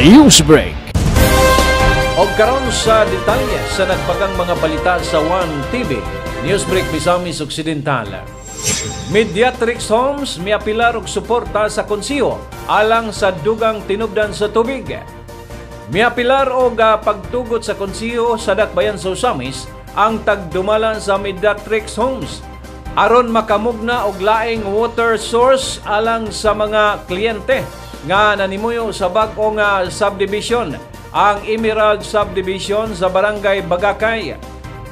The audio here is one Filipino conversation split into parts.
Newsbreak. Og karon sa detalye sa nagpagang mga balita sa One TV, Newsbreak Misamis Occidental. Mediatrix Homes miapilar og suporta sa konsiyo alang sa dugang tinubdan sa tubig. Miapilar og pagtugot sa konsiyo sa dakbayan sa Usamis ang tagdumalan sa Mediatrix Homes aron makamugna og laing water source alang sa mga kliyente nga nanimuyo sa bag-ong subdivision, ang Emerald Subdivision sa Barangay Bagakay.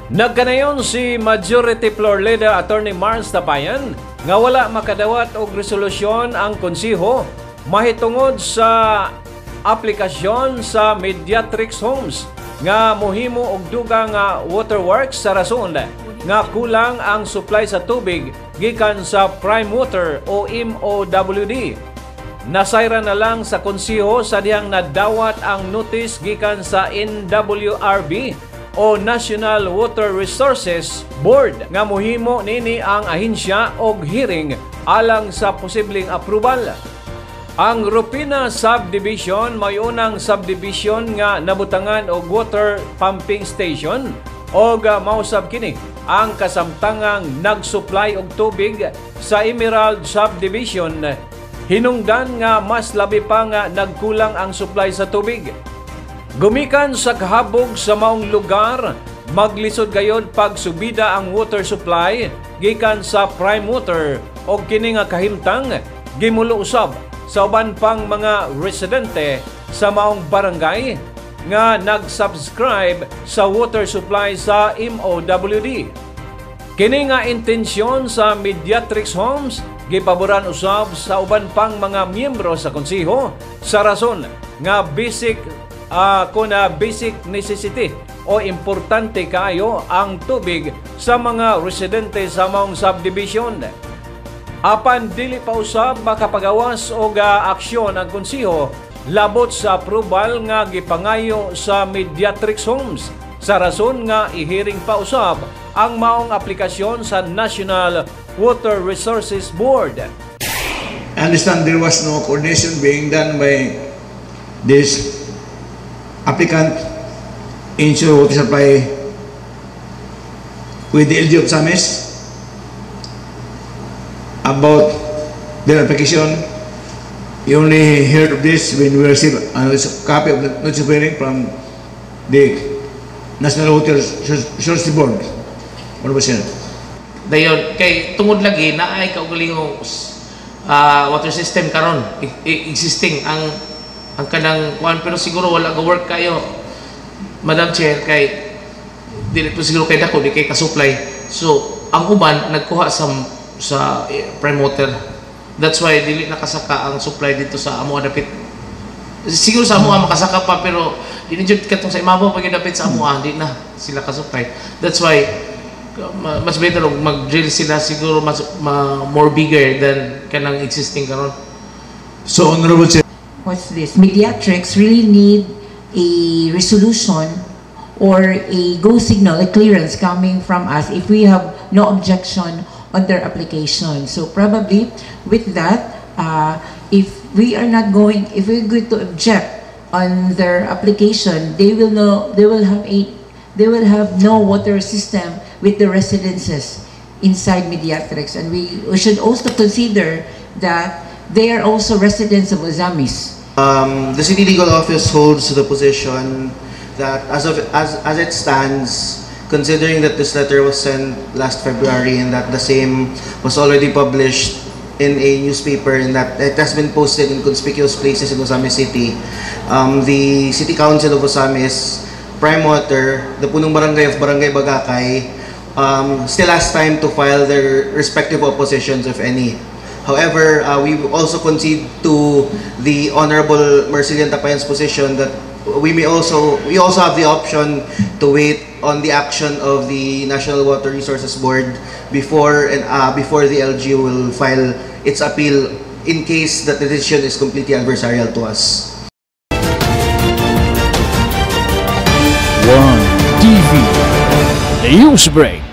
Nagkanayon si Majority Floor Leader Attorney Mars Tapayan nga wala makadawat og resolusyon ang konsiho mahitungod sa aplikasyon sa Mediatrix Homes nga mohimo og dugang waterworks sa rason nga kulang ang supply sa tubig gikan sa Prime Water o MOWD. Nasayra na lang sa konsiho sa dihang nadawat ang notice gikan sa NWRB o National Water Resources Board nga mohimo nini ang ahensya og hearing alang sa posibleng approval. Ang Rupina Subdivision may unang subdivision nga nabutangan og water pumping station og mausab kini ang kasamtangang nagsupply og tubig sa Emerald Subdivision. Hinungdan nga mas labi pa nga nagkulang ang supply sa tubig. Gumikan sa kahabog sa maong lugar, maglisod gayod pagsubida ang water supply gikan sa Prime Water o kini nga kahimtang gimulo usab sa uban pang mga residente sa maong barangay nga nag-subscribe sa water supply sa MOWD. Kini nga intensyon sa Mediatrix Homes gipaboran usab sa uban pang mga miyembro sa konsiho sa rason nga basic necessity o importante kaayo ang tubig sa mga residente sa maong subdivision. Apan dili pa usab makapagawas og aksyon ang konsiho labot sa approval nga gipangayo sa Mediatrix Homes sa rason nga ihiring pa usab ang maong aplikasyon sa National Water Resources Board. I understand there was no coordination being done by this applicant ensure water supply with the LG of Samis about their application. You only heard of this when we received a copy of the notice of hearing from the National Water Resources Board. Ano ba siya? Dayon kay tungod lagi na ay kaugalingong water system karon existing ang kanang kuan, pero siguro wala go work kayo, Madam Chair, kay dili po siguro kay dako di kay ka-supply. So ang uban nagkuha sa Prime Water. That's why dili nakasaka ang supply dito sa amo dapit. Siguro sa amo makasaka pa, pero dili jud katong sa imabaw pag dapit sa amo di na sila ka-supply. That's why mas better mag-drill sila siguro mas more bigger than kanang existing karon. So Honorable Chair, what's this? Mediatrix really need a resolution or a go signal, a clearance coming from us if we have no objection on their application. So probably with that, if we're going to object on their application, they will have no water system with the residences inside Mediatrix, and we should also consider that they are also residents of Usamis. The City Legal Office holds the position that as it stands, considering that this letter was sent last February and that the same was already published in a newspaper and that it has been posted in conspicuous places in Usamis City, the City Council of Usamis, Prime Water, the punong barangay of Barangay Bagakay, still has time to file their respective oppositions, if any. However, we also concede to the Honorable Marcelian Tapayan's position that we also have the option to wait on the action of the National Water Resources Board before the LG will file its appeal in case that the decision is completely adversarial to us. One TV Newsbreak.